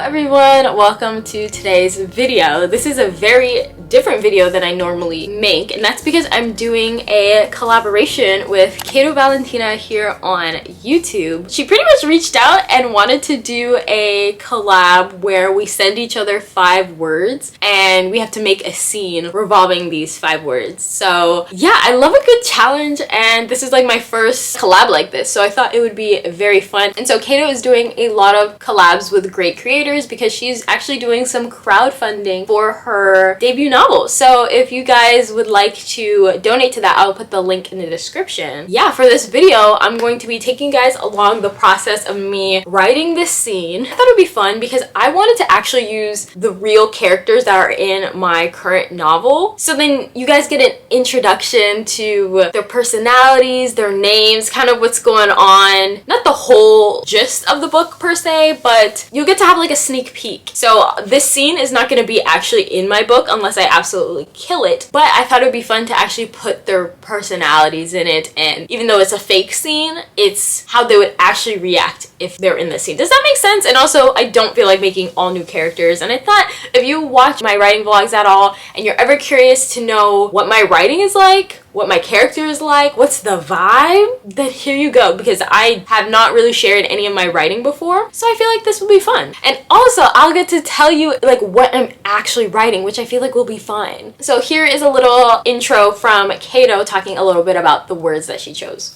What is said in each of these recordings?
everyone, welcome to today's video. This is a very different video than I normally make, and that's because I'm doing a collaboration with Kaeto Valentina here on YouTube. She pretty much reached out and wanted to do a collab where we send each other 5 words and we have to make a scene revolving these 5 words. So yeah, I love a good challenge, and this is like my first collab like this, so I thought it would be very fun. And so Kaeto is doing a lot of collabs with great creators because she's actually doing some crowdfunding for her debut novel. So if you guys would like to donate to that, I'll put the link in the description. Yeah, for this video, I'm going to be taking you guys along the process of me writing this scene. I thought it would be fun because I wanted to actually use the real characters that are in my current novel. So then you guys get an introduction to their personalities, their names, kind of what's going on. Not the whole gist of the book per se, but you'll get to have like a sneak peek. So this scene is not going to be actually in my book unless I absolutely kill it, but I thought it would be fun to actually put their personalities in it, and even though it's a fake scene, it's how they would actually react if they're in the scene. Does that make sense? And also, I don't feel like making all new characters, and I thought if you watch my writing vlogs at all and you're ever curious to know what my writing is like, what my character is like, what's the vibe, then here you go, because I have not really shared any of my writing before, so I feel like this will be fun. And also, I'll get to tell you like what I'm actually writing, which I feel like will be fun. So here is a little intro from Kaeto talking a little bit about the words that she chose.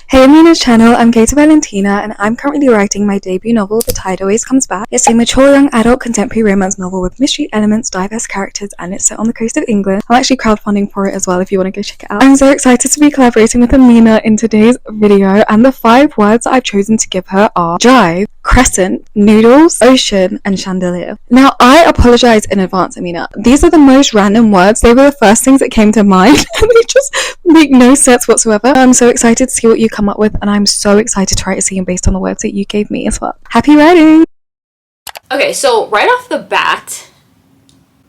Hey Amina's channel, I'm Kaeto Valentina, and I'm currently writing my debut novel, The Tide Always Comes Back. It's a mature young adult contemporary romance novel with mystery elements, diverse characters, and it's set on the coast of England. I'm actually crowdfunding for it as well if you want to go check it out. I'm so excited to be collaborating with Amina in today's video, and the 5 words that I've chosen to give her are drive, crescent, noodles, ocean, and chandelier. Now, I apologize in advance, Amina. These are the most random words. They were the first things that came to mind, and they just make no sense whatsoever. I'm so excited to see what you come up with, and I'm so excited to write a scene based on the words that you gave me as well. Happy writing! Okay, so right off the bat,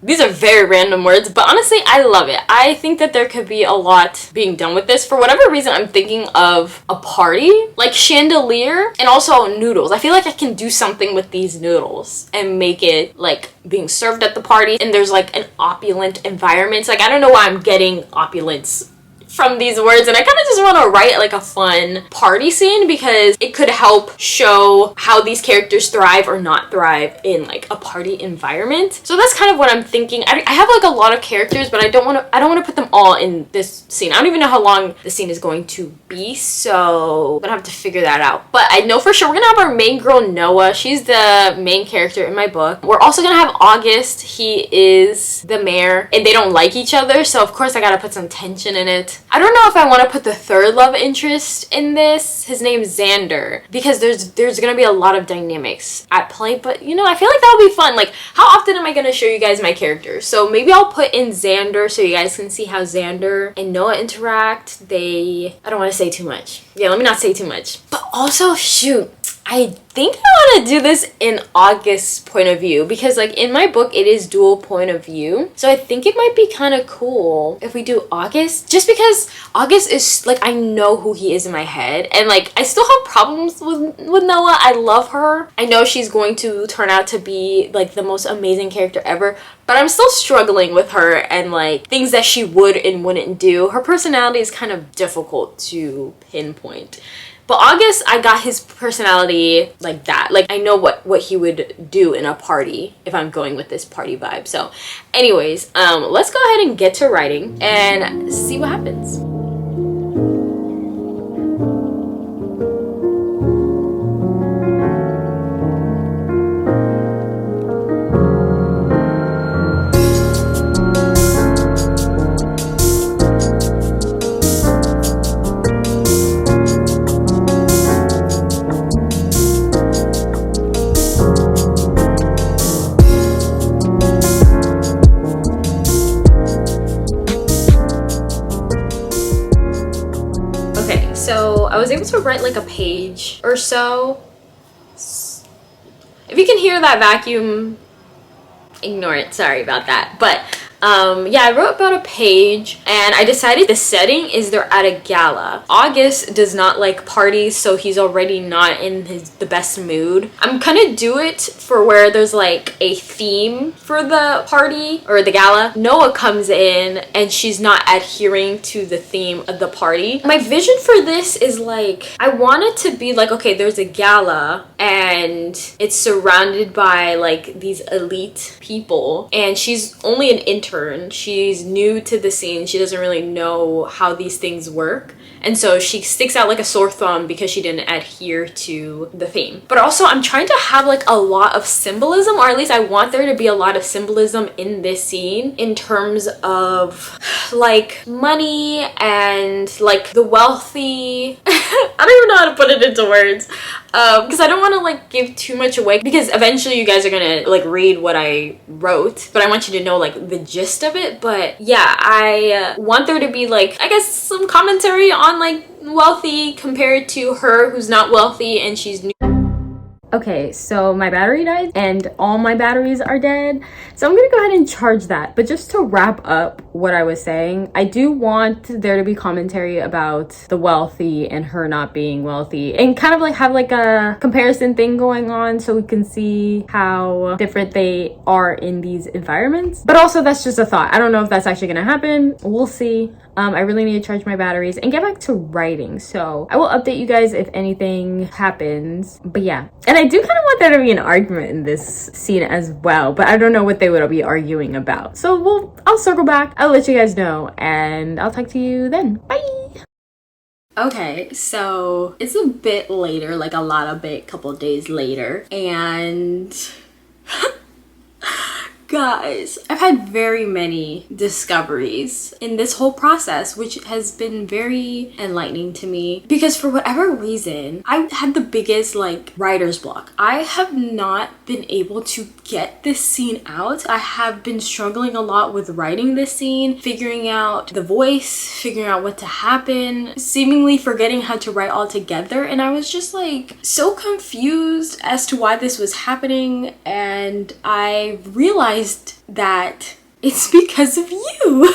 these are very random words, but honestly, I love it. I think that there could be a lot being done with this. For whatever reason, I'm thinking of a party, like chandelier, and also noodles. I feel like I can do something with these noodles and make it like being served at the party, and there's like an opulent environment. Like, I don't know why I'm getting opulence from these words, and I kind of just want to write like a fun party scene because it could help show how these characters thrive or not thrive in like a party environment. So that's kind of what I'm thinking. I have like a lot of characters, but I don't want to put them all in this scene. I don't even know how long the scene is going to be, so I'm gonna have to figure that out. But I know for sure we're gonna have our main girl Noah. She's the main character in my book. We're also gonna have August. He is the mayor, and they don't like each other, so of course I gotta put some tension in it. I don't know if I want to put the 3rd love interest in this. His name's Xander, because there's gonna be a lot of dynamics at play, but you know, I feel like that would be fun. Like, how often am I gonna show you guys my characters? So maybe I'll put in Xander so you guys can see how Xander and Noah interact. I don't want to say too much. Yeah, let me not say too much. But also, shoot, I think I want to do this in August's point of view, because like in my book it is dual point of view, so I think it might be kind of cool if we do August, just because August is like, I know who he is in my head, and like I still have problems with Noah. I love her. I know she's going to turn out to be like the most amazing character ever, but I'm still struggling with her and like things that she would and wouldn't do. Her personality is kind of difficult to pinpoint. But August, I got his personality like that. Like, I know what he would do in a party if I'm going with this party vibe. So anyways, let's go ahead and get to writing and see what happens. So I was able to write like a page or so. If you can hear that vacuum, ignore it. Sorry about that. But Yeah, I wrote about a page and I decided the setting is they're at a gala. August does not like parties, so he's already not in the best mood. I'm gonna do it for where there's like a theme for the party or the gala. Noah comes in and she's not adhering to the theme of the party. My vision for this is like, I want it to be like, okay, there's a gala and it's surrounded by like these elite people and she's only an intern. She's new to the scene. She doesn't really know how these things work. And so she sticks out like a sore thumb because she didn't adhere to the theme. But also I'm trying to have like a lot of symbolism, or at least I want there to be a lot of symbolism in this scene in terms of like money and like the wealthy. I don't even know how to put it into words because I don't want to like give too much away, because eventually you guys are gonna like read what I wrote, but I want you to know like the gist of it. But yeah, I want there to be like, I guess, some commentary on like wealthy compared to her who's not wealthy and she's new. Okay, so my battery died and all my batteries are dead. So I'm gonna go ahead and charge that. But just to wrap up what I was saying, I do want there to be commentary about the wealthy and her not being wealthy, and kind of like have like a comparison thing going on so we can see how different they are in these environments. But also that's just a thought. I don't know if that's actually gonna happen. We'll see. I really need to charge my batteries and get back to writing. So I will update you guys if anything happens. But yeah. And I do kind of want there to be an argument in this scene as well, but I don't know what they would be arguing about. So I'll circle back. I'll let you guys know and I'll talk to you then. Bye. Okay, so it's a bit later, like a couple days later, and guys, I've had very many discoveries in this whole process, which has been very enlightening to me, because for whatever reason, I had the biggest like writer's block. I have not been able to get this scene out. I have been struggling a lot with writing this scene, figuring out the voice, figuring out what to happen, seemingly forgetting how to write all together. And I was just like so confused as to why this was happening. And I realized that it's because of you.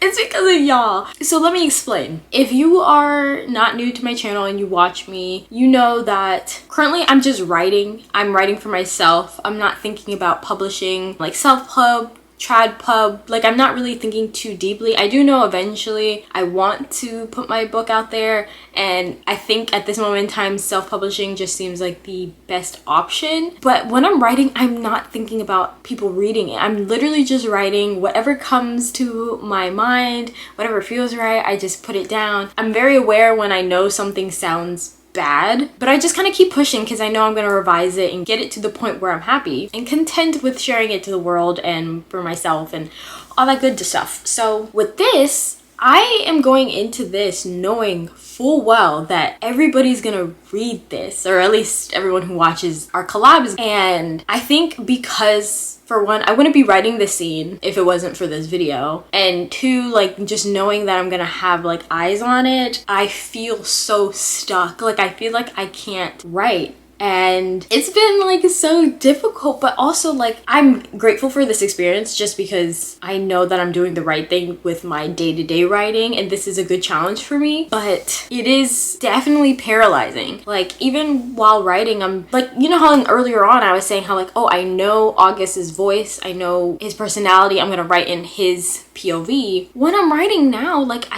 It's because of y'all. So let me explain. If you are not new to my channel and you watch me, you know that currently I'm just writing. I'm writing for myself. I'm not thinking about publishing like self-pub, trad pub. Like, I'm not really thinking too deeply. I do know eventually I want to put my book out there, and I think at this moment in time self-publishing just seems like the best option. But when I'm writing, I'm not thinking about people reading it. I'm literally just writing whatever comes to my mind, whatever feels right. I just put it down. I'm very aware when I know something sounds bad, but I just kind of keep pushing because I know I'm going to revise it and get it to the point where I'm happy and content with sharing it to the world and for myself and all that good stuff. So with this, I am going into this knowing full well that everybody's gonna read this, or at least everyone who watches our collabs. And I think because, for one, I wouldn't be writing this scene if it wasn't for this video, and two, like, just knowing that I'm gonna have like eyes on it, I feel so stuck. Like, I feel like I can't write. And it's been like so difficult, but also like I'm grateful for this experience just because I know that I'm doing the right thing with my day-to-day writing, and this is a good challenge for me. But it is definitely paralyzing. Like, even while writing, I'm like, you know how earlier on I was saying how like, oh, I know August's voice, I know his personality, I'm gonna write in his POV. When I'm writing now, like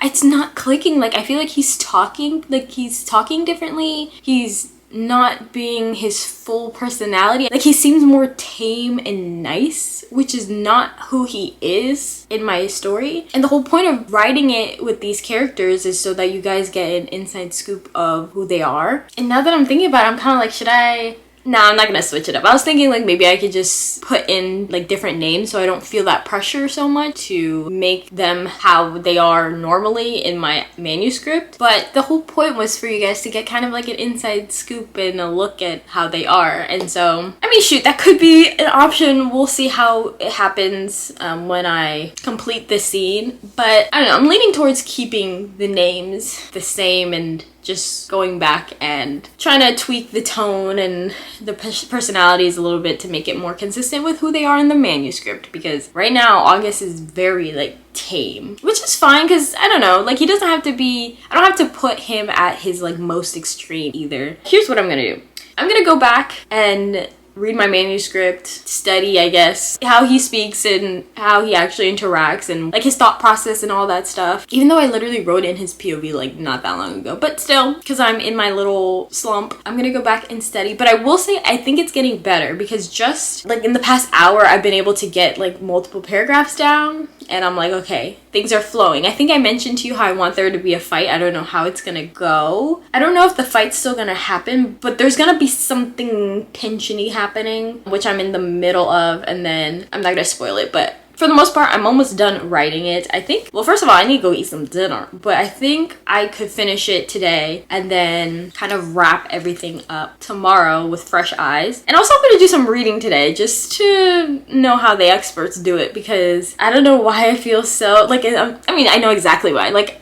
it's not clicking. Like, I feel like he's talking differently. He's not being his full personality. Like, he seems more tame and nice, which is not who he is in my story. And the whole point of writing it with these characters is so that you guys get an inside scoop of who they are. And now that I'm thinking about it, I'm kind of like, should I... Nah, I'm not gonna switch it up. I was thinking like maybe I could just put in like different names so I don't feel that pressure so much to make them how they are normally in my manuscript. But the whole point was for you guys to get kind of like an inside scoop and a look at how they are. And so, I mean, shoot, that could be an option. We'll see how it happens when I complete the scene. But I don't know, I'm leaning towards keeping the names the same and just going back and trying to tweak the tone and the personalities a little bit to make it more consistent with who they are in the manuscript, because right now August is very like tame, which is fine because I don't know, like he doesn't have to be, I don't have to put him at his like most extreme either. Here's what I'm gonna do. I'm gonna go back and read my manuscript, study, I guess, how he speaks and how he actually interacts and like his thought process and all that stuff. Even though I literally wrote in his POV like not that long ago, but still, because I'm in my little slump, I'm gonna go back and study. But I will say I think it's getting better because just like in the past hour, I've been able to get like multiple paragraphs down and I'm like, okay, things are flowing. I think I mentioned to you how I want there to be a fight. I don't know how it's gonna go. I don't know if the fight's still gonna happen, but there's gonna be something tensiony happening, which I'm in the middle of, and then I'm not gonna spoil it, but for the most part, I'm almost done writing it. I think, well, first of all, I need to go eat some dinner, but I think I could finish it today and then kind of wrap everything up tomorrow with fresh eyes. And also I'm gonna do some reading today just to know how the experts do it, because I don't know why I feel so, like, I mean, I know exactly why. Like,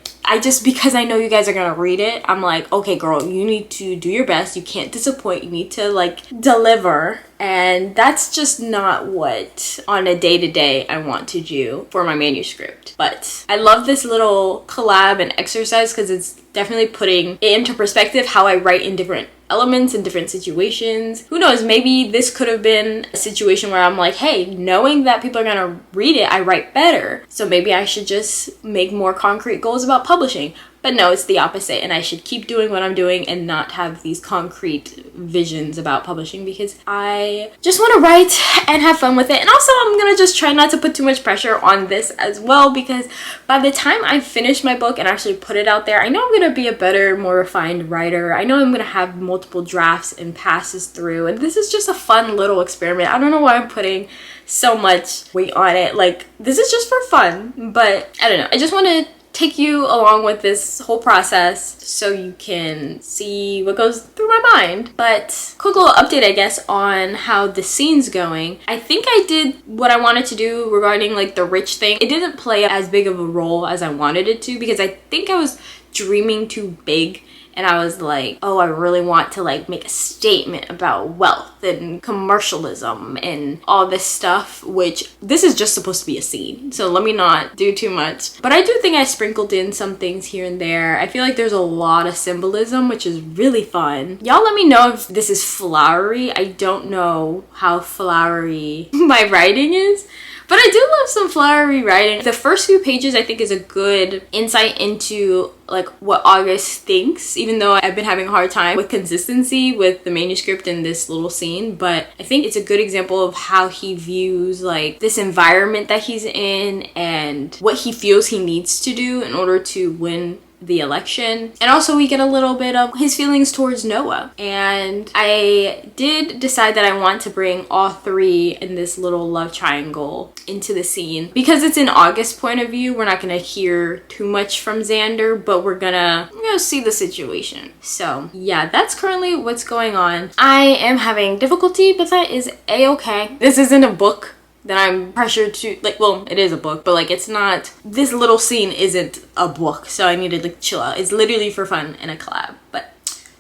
because I know you guys are gonna read it, I'm like, okay girl, you need to do your best, you can't disappoint, you need to like deliver. And that's just not what on a day-to-day I want to do for my manuscript. But I love this little collab and exercise because it's definitely putting it into perspective how I write in different elements in different situations. Who knows, maybe this could have been a situation where I'm like, hey, knowing that people are gonna read it, I write better, so maybe I should just make more concrete goals about publishing. But no, it's the opposite, and I should keep doing what I'm doing and not have these concrete visions about publishing, because I just want to write and have fun with it. And also I'm gonna just try not to put too much pressure on this as well, because by the time I finish my book and actually put it out there, I know I'm gonna be a better, more refined writer. I know I'm gonna have multiple drafts and passes through, and this is just a fun little experiment. I don't know why I'm putting so much weight on it. Like, this is just for fun, but I don't know, I just want to take you along with this whole process so you can see what goes through my mind. But quick little update, I guess, on how the scene's going. I think I did what I wanted to do regarding like the rich thing. It didn't play as big of a role as I wanted it to, because I think I was dreaming too big. And I was like, oh, I really want to like make a statement about wealth and commercialism and all this stuff, which this is just supposed to be a scene. So let me not do too much. But I do think I sprinkled in some things here and there. I feel like there's a lot of symbolism, which is really fun. Y'all let me know if this is flowery. I don't know how flowery my writing is, but I do love some flowery writing. The first few pages I think is a good insight into like what August thinks, even though I've been having a hard time with consistency with the manuscript in this little scene. But I think it's a good example of how he views like this environment that he's in and what he feels he needs to do in order to win the election. And also we get a little bit of his feelings towards Noah. And I did decide that I want to bring all three in this little love triangle into the scene, because it's an August point of view. We're not gonna hear too much from Xander, but we're gonna see the situation. So yeah, that's currently what's going on. I am having difficulty, but that is a-okay. This isn't a book that I'm pressured to, like, well, it is a book, but like it's not, this little scene isn't a book, so I need to like chill out. It's literally for fun and a collab. But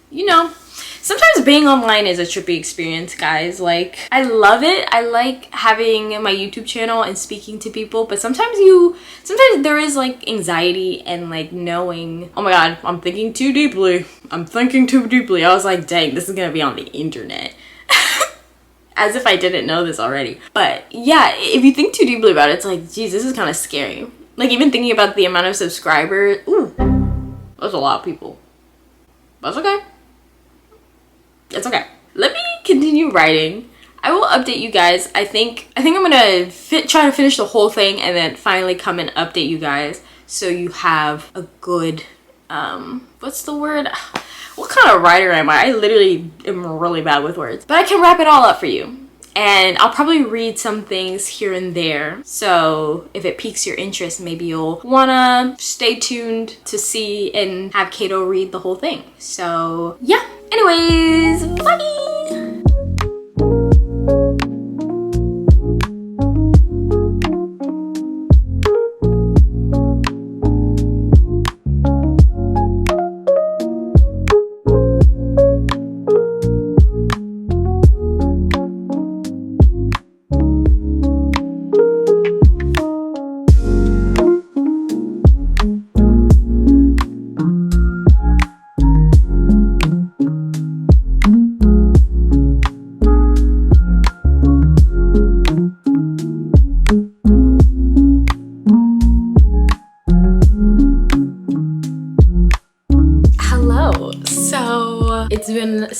you know, sometimes being online is a trippy experience, guys. Like, I love it. I like having my YouTube channel and speaking to people, but sometimes there is like anxiety and like knowing, oh my god, I'm thinking too deeply. I'm thinking too deeply. I was like, dang, this is gonna be on the internet. As if I didn't know this already. But yeah, if you think too deeply about it, it's like, geez, this is kind of scary. Like, even thinking about the amount of subscribers, ooh, that's a lot of people. That's okay. It's okay. Let me continue writing. I will update you guys. I think I'm gonna try to finish the whole thing and then finally come and update you guys, so you have a good, what's the word? What kind of writer am I? I literally am really bad with words. But I can wrap it all up for you. And I'll probably read some things here and there. So if it piques your interest, maybe you'll wanna stay tuned to see and have Kaeto read the whole thing. So yeah. Anyways, bye!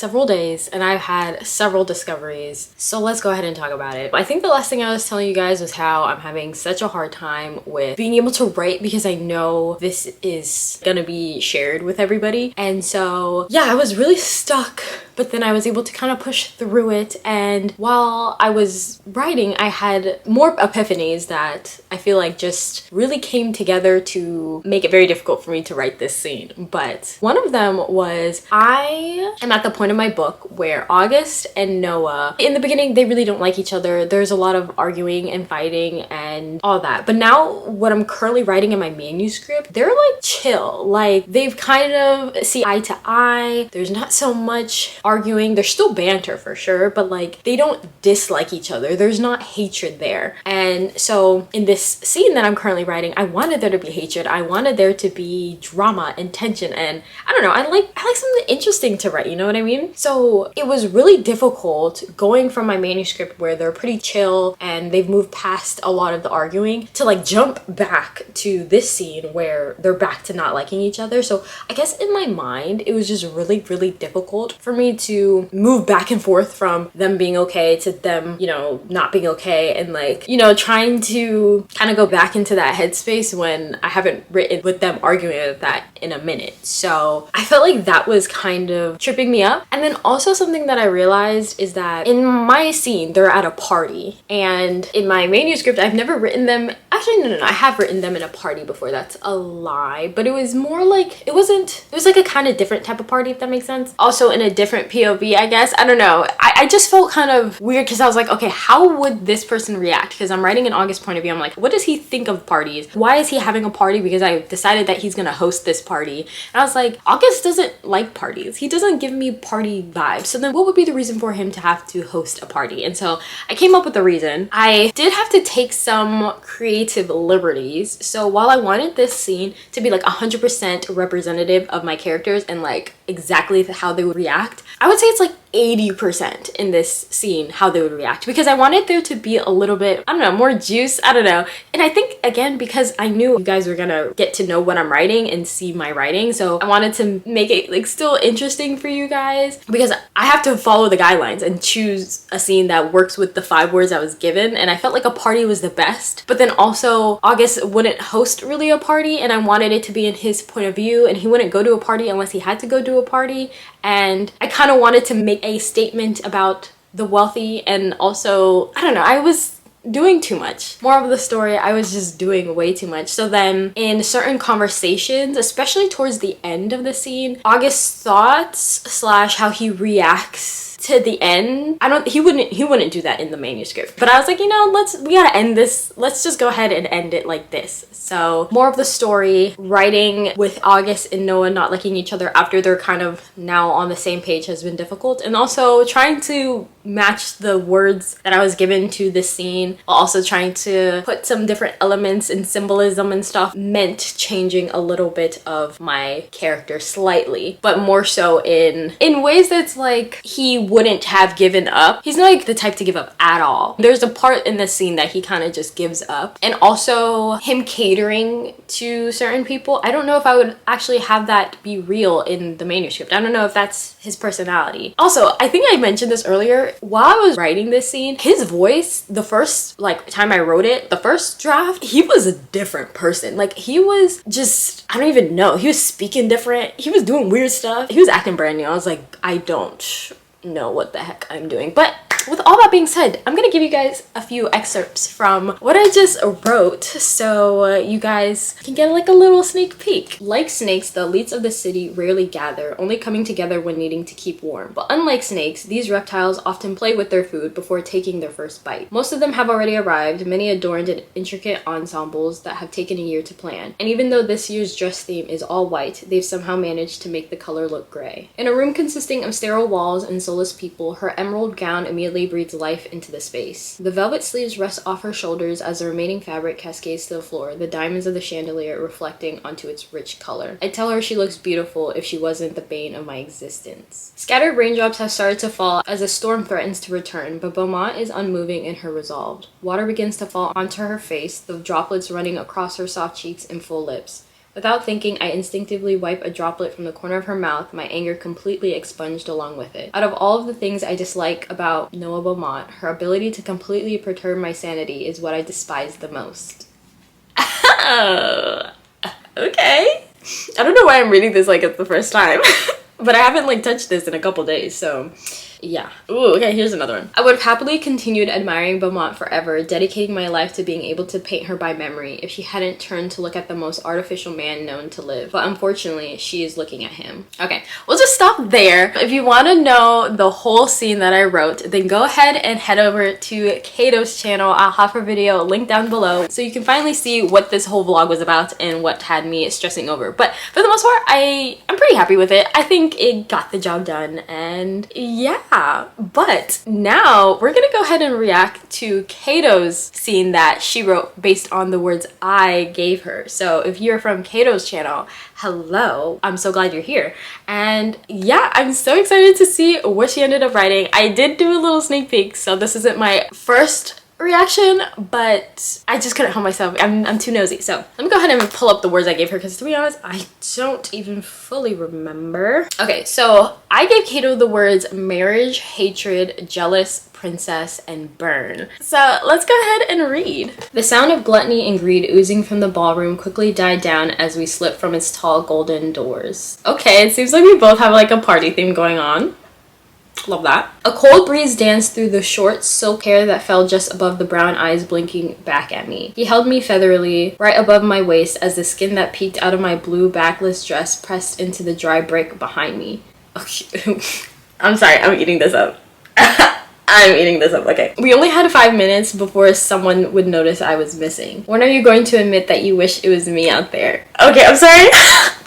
several days and I've had several discoveries. So let's go ahead and talk about it. I think the last thing I was telling you guys was how I'm having such a hard time with being able to write because I know this is gonna be shared with everybody. And so yeah, I was really stuck, but then I was able to kind of push through it. And while I was writing, I had more epiphanies that I feel like just really came together to make it very difficult for me to write this scene. But one of them was I am at the point of my book where August and Noah, in the beginning, they really don't like each other. There's a lot of arguing and fighting and all that. But now what I'm currently writing in my manuscript, they're like chill. Like they've kind of see eye to eye. There's not so much arguing. There's still banter for sure, but like they don't dislike each other. There's not hatred there. And so in this scene that I'm currently writing, I wanted there to be hatred. I wanted there to be drama and tension, and I don't know, I like something interesting to write, you know what I mean? So it was really difficult going from my manuscript where they're pretty chill and they've moved past a lot of the arguing to like jump back to this scene where they're back to not liking each other. So I guess in my mind it was just really difficult for me to move back and forth from them being okay to them, you know, not being okay, and like, you know, trying to kind of go back into that headspace when I haven't written with them arguing at that in a minute. So I felt like that was kind of tripping me up. And then also something that I realized is that in my scene they're at a party, and in my manuscript I've never written them, actually no, I have written them in a party before. That's a lie, but it was more like it was like a kind of different type of party, if that makes sense. Also in a different POV, I guess. I don't know, I just felt kind of weird because I was like, okay, how would this person react? Because I'm writing an August point of view. I'm like, what does he think of parties? Why is he having a party? Because I decided that he's gonna host this party, and I was like, August doesn't like parties. He doesn't give me party vibes. So then what would be the reason for him to have to host a party? And so I came up with a reason. I did have to take some creative liberties. So while I wanted this scene to be like 100% representative of my characters and like exactly how they would react, I would say it's like 80% in this scene how they would react, because I wanted there to be a little bit, I don't know, more juice, I don't know. And I think again because I knew you guys were gonna get to know what I'm writing and see my writing, so I wanted to make it like still interesting for you guys, because I have to follow the guidelines and choose a scene that works with the 5 words I was given. And I felt like a party was the best, but then also August wouldn't host really a party, and I wanted it to be in his point of view, and he wouldn't go to a party unless he had to go to a party. And I kind of wanted to make a statement about the wealthy, and also, I don't know, I was doing too much. More of the story, I was just doing way too much. So then in certain conversations, especially towards the end of the scene, August's thoughts slash how he reacts to the end, he wouldn't do that in the manuscript, but I was like, you know, we gotta end this, let's just go ahead and end it like this. So more of the story, writing with August and Noah not liking each other after they're kind of now on the same page has been difficult, and also trying to match the words that I was given to this scene while also trying to put some different elements and symbolism and stuff meant changing a little bit of my character slightly, but more so in ways that's like he wouldn't have given up. He's not like the type to give up at all. There's a part in the scene that he kind of just gives up, and also him catering to certain people. I don't know if I would actually have that be real in the manuscript. I don't know if that's his personality. Also, I think I mentioned this earlier, while I was writing this scene, his voice, the first like time I wrote it, the first draft, he was a different person. Like he was just, I don't even know, he was speaking different, he was doing weird stuff, he was acting brand new. I was like, I don't know what the heck I'm doing. But with all that being said, I'm gonna give you guys a few excerpts from what I just wrote, so you guys can get like a little sneak peek. Like snakes, the elites of the city rarely gather, only coming together when needing to keep warm. But unlike snakes, these reptiles often play with their food before taking their first bite. Most of them have already arrived, many adorned in intricate ensembles that have taken a year to plan. And even though this year's dress theme is all white, they've somehow managed to make the color look gray. In a room consisting of sterile walls and soulless people, her emerald gown immediately breathes life into the space. The velvet sleeves rest off her shoulders as the remaining fabric cascades to the floor, the diamonds of the chandelier reflecting onto its rich color. I tell her she looks beautiful if she wasn't the bane of my existence. Scattered raindrops have started to fall as a storm threatens to return, but Beaumont is unmoving in her resolve. Water begins to fall onto her face, the droplets running across her soft cheeks and full lips. Without thinking, I instinctively wipe a droplet from the corner of her mouth, my anger completely expunged along with it. Out of all of the things I dislike about Noah Beaumont, her ability to completely perturb my sanity is what I despise the most. Oh, okay. I don't know why I'm reading this like it's the first time, but I haven't like touched this in a couple days, so yeah. Ooh, okay, here's another one. I would have happily continued admiring Beaumont forever, dedicating my life to being able to paint her by memory if she hadn't turned to look at the most artificial man known to live. But unfortunately, she is looking at him. Okay, we'll just stop there. If you want to know the whole scene that I wrote, then go ahead and head over to KAETO'S channel. I'll have her video linked down below so you can finally see what this whole vlog was about and what had me stressing over. But for the most part, I'm pretty happy with it. I think it got the job done, and yeah. But now we're gonna go ahead and react to KAETO'S scene that she wrote based on the words I gave her. So if you're from KAETO'S channel, hello, I'm so glad you're here. And yeah, I'm so excited to see what she ended up writing. I did do a little sneak peek, so this isn't my first reaction, but I just couldn't help myself. I'm too nosy. So let me go ahead and pull up the words I gave her, because to be honest, I don't even fully remember. Okay, so I gave Kaeto the words marriage, hatred, jealous, princess, and burn. So let's go ahead and read. The sound of gluttony and greed oozing from the ballroom quickly died down as we slipped from its tall golden doors. Okay, it seems like we both have like a party theme going on. Love that. A cold breeze danced through the short silk hair that fell just above the brown eyes blinking back at me. He held me featherily, right above my waist, as the skin that peeked out of my blue backless dress pressed into the dry brick behind me. Okay. I'm sorry, I'm eating this up. I'm eating this up, okay. We only had 5 minutes before someone would notice I was missing. When are you going to admit that you wish it was me out there? Okay, I'm sorry.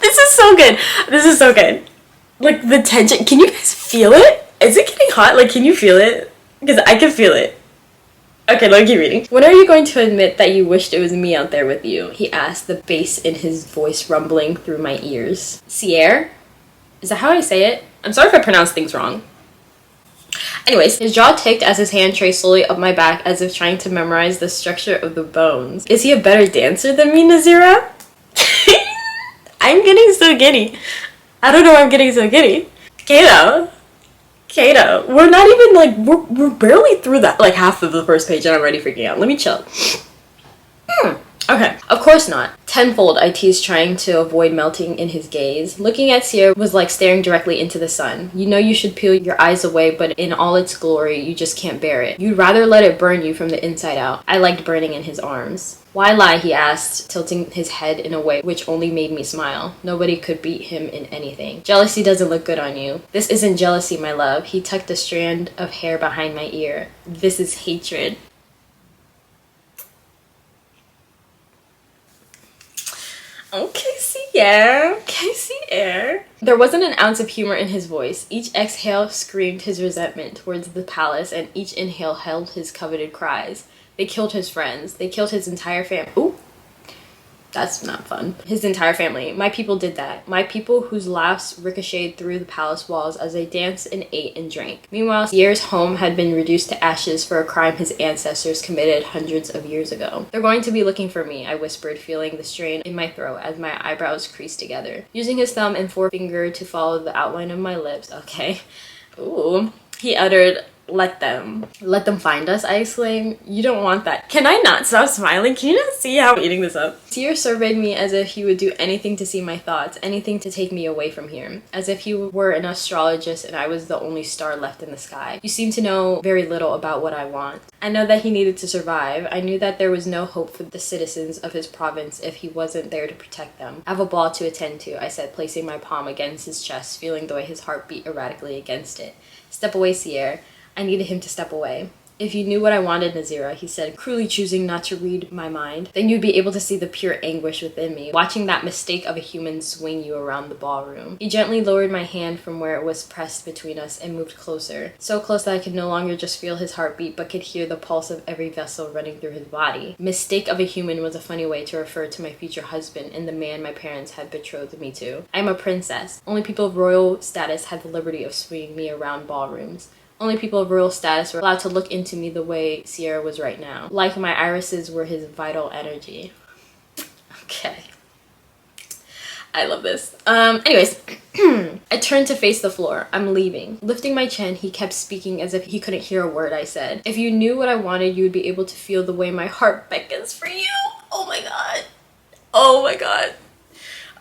This is so good. This is so good. Like, the tension, can you guys feel it? Is it getting hot? Like, can you feel it? Because I can feel it. Okay, let me keep reading. When are you going to admit that you wished it was me out there with you? He asked, the bass in his voice rumbling through my ears. Sierre? Is that how I say it? I'm sorry if I pronounce things wrong. Anyways, his jaw ticked as his hand traced slowly up my back as if trying to memorize the structure of the bones. Is he a better dancer than me, Nazira? I'm getting so giddy. I don't know why I'm getting so giddy. Kaeto, we're not even like, we're barely through that, like half of the first page and I'm already freaking out. Let me chill. Okay, of course not. Tenfold, I teased, trying to avoid melting in his gaze. Looking at Sierra was like staring directly into the sun. You know you should peel your eyes away, but in all its glory, you just can't bear it. You'd rather let it burn you from the inside out. I liked burning in his arms. Why lie, he asked, tilting his head in a way which only made me smile. Nobody could beat him in anything. Jealousy doesn't look good on you. This isn't jealousy, my love. He tucked a strand of hair behind my ear. This is hatred. Okay, Sierra. Okay, Sierra. There wasn't an ounce of humor in his voice. Each exhale screamed his resentment towards the palace, and each inhale held his coveted cries. They killed his friends. They killed his entire family. Ooh, that's not fun. His entire family. My people did that. My people whose laughs ricocheted through the palace walls as they danced and ate and drank. Meanwhile, Sierra's home had been reduced to ashes for a crime his ancestors committed hundreds of years ago. They're going to be looking for me, I whispered, feeling the strain in my throat as my eyebrows creased together. Using his thumb and forefinger to follow the outline of my lips. Okay. Ooh. He uttered, let them find us, I exclaimed. You don't want that. Can I not stop smiling? Can you not see how I'm eating this up? Sierra surveyed me as if he would do anything to see my thoughts, anything to take me away from here, as if he were an astrologist and I was the only star left in the sky. You seem to know very little about what I want. I know that he needed to survive. I knew that there was no hope for the citizens of his province if he wasn't there to protect them. I have a ball to attend to, I said, placing my palm against his chest, feeling the way his heart beat erratically against it. Step away, Sierra. I needed him to step away. If you knew what I wanted, Nazira, he said, cruelly choosing not to read my mind, then you'd be able to see the pure anguish within me, watching that mistake of a human swing you around the ballroom. He gently lowered my hand from where it was pressed between us and moved closer, so close that I could no longer just feel his heartbeat, but could hear the pulse of every vessel running through his body. Mistake of a human was a funny way to refer to my future husband and the man my parents had betrothed me to. I am a princess. Only people of royal status had the liberty of swinging me around ballrooms. Only people of royal status were allowed to look into me the way Sierra was right now. Like my irises were his vital energy. Okay. I love this. Anyways, I turned to face the floor. I'm leaving. Lifting my chin, he kept speaking as if he couldn't hear a word I said. If you knew what I wanted, you would be able to feel the way my heart beckons for you. Oh my god. Oh my god.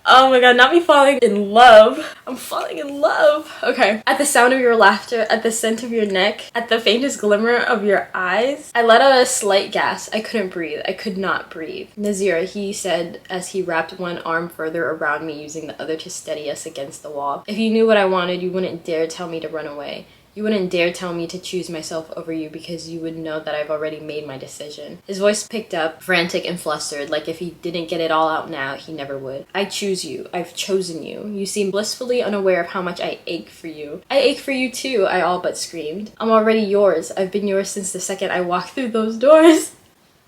Oh my god, not me falling in love. I'm falling in love. Okay. At the sound of your laughter, at the scent of your neck, at the faintest glimmer of your eyes, I let out a slight gasp. I couldn't breathe. I could not breathe. Nazira, he said as he wrapped one arm further around me, using the other to steady us against the wall. If you knew what I wanted, you wouldn't dare tell me to run away. You wouldn't dare tell me to choose myself over you because you would know that I've already made my decision. His voice picked up, frantic and flustered, like if he didn't get it all out now, he never would. I choose you. I've chosen you. You seem blissfully unaware of how much I ache for you. I ache for you too, I all but screamed. I'm already yours. I've been yours since the second I walked through those doors.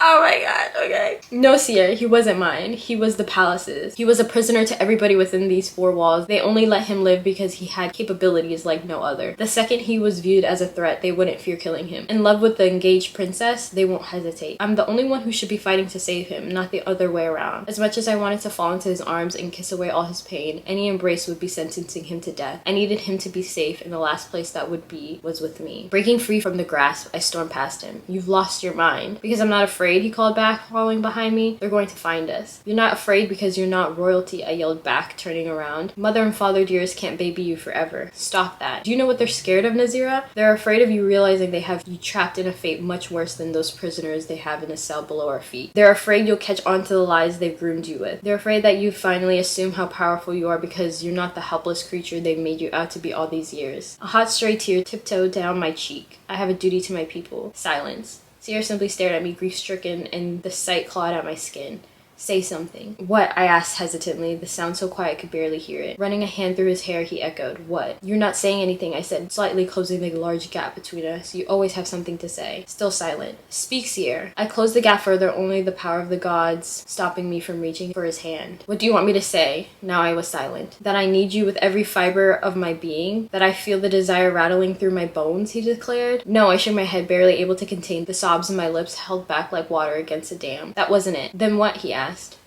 Oh my god, okay. No, Sierra, he wasn't mine. He was the palace's. He was a prisoner to everybody within these four walls. They only let him live because he had capabilities like no other. The second he was viewed as a threat, they wouldn't fear killing him. In love with the engaged princess, they won't hesitate. I'm the only one who should be fighting to save him, not the other way around. As much as I wanted to fall into his arms and kiss away all his pain, any embrace would be sentencing him to death. I needed him to be safe, and the last place that would be was with me. Breaking free from the grasp, I stormed past him. You've lost your mind. Because I'm not afraid, he called back, following behind me. They're going to find us. You're not afraid because you're not royalty, I yelled back, turning around. Mother and father dears can't baby you forever. Stop that. Do you know what they're scared of, Nazira? They're afraid of you realizing they have you trapped in a fate much worse than those prisoners they have in a cell below our feet. They're afraid you'll catch on to the lies they've groomed you with. They're afraid that you finally assume how powerful you are because you're not the helpless creature they've made you out to be all these years. A hot stray tear tiptoed down my cheek. I have a duty to my people. Silence. Sierra simply stared at me, grief-stricken, and the sight clawed at my skin. Say something. What? I asked hesitantly, the sound so quiet I could barely hear it. Running a hand through his hair, he echoed. What? You're not saying anything, I said, slightly closing the large gap between us. You always have something to say. Still silent. Speak, Sierra. I closed the gap further, only the power of the gods stopping me from reaching for his hand. What do you want me to say? Now I was silent. That I need you with every fiber of my being? That I feel the desire rattling through my bones, he declared. No, I shook my head, barely able to contain the sobs in my lips held back like water against a dam. That wasn't it. Then what? He asked.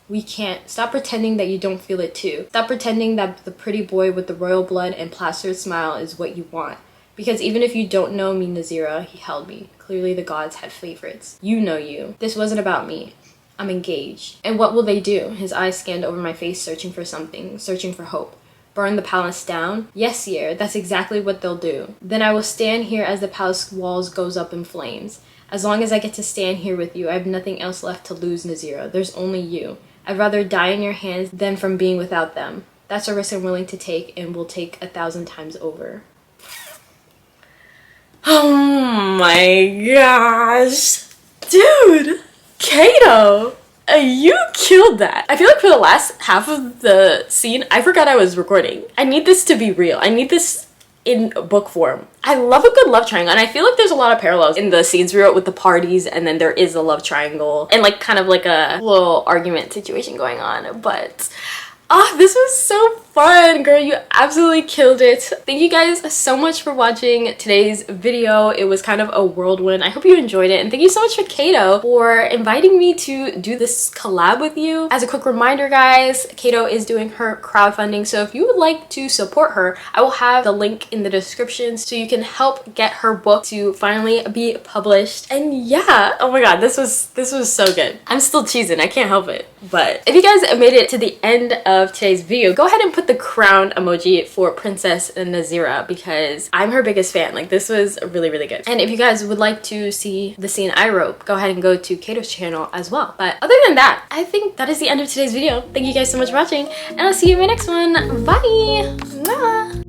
We can't. Stop pretending that you don't feel it too. Stop pretending that the pretty boy with the royal blood and plastered smile is what you want. Because even if you don't know me, Nazira, he held me. Clearly the gods had favorites. You know you. This wasn't about me. I'm engaged. And what will they do? His eyes scanned over my face, searching for something, searching for hope. Burn the palace down? Yes, Sierra, that's exactly what they'll do. Then I will stand here as the palace walls goes up in flames. As long as I get to stand here with you, I have nothing else left to lose, Nazira. There's only you. I'd rather die in your hands than from being without them. That's a risk I'm willing to take and will take 1,000 times over. Oh my gosh. Dude! Kaeto! You killed that. I feel like for the last half of the scene, I forgot I was recording. I need this to be real. I need this in book form. I love a good love triangle, and I feel like there's a lot of parallels in the scenes we wrote with the parties, and then there is a love triangle and like kind of like a little argument situation going on. But this was so fun, girl. You absolutely killed it. Thank you guys so much for watching today's video. It was kind of a whirlwind. I hope you enjoyed it, and thank you so much for Kaeto for inviting me to do this collab with you. As a quick reminder, guys, Kaeto is doing her crowdfunding, so if you would like to support her, I will have the link in the description so you can help get her book to finally be published. And yeah, oh my god, this was so good. I'm still cheesing, I can't help it. But if you guys made it to the end of today's video, go ahead and put the crown emoji for Princess Nazira because I'm her biggest fan. Like, this was really, really good. And if you guys would like to see the scene I wrote, go ahead and go to Kaeto's channel as well. But other than that, I think that is the end of today's video. Thank you guys so much for watching, and I'll see you in my next one. Bye! Mwah.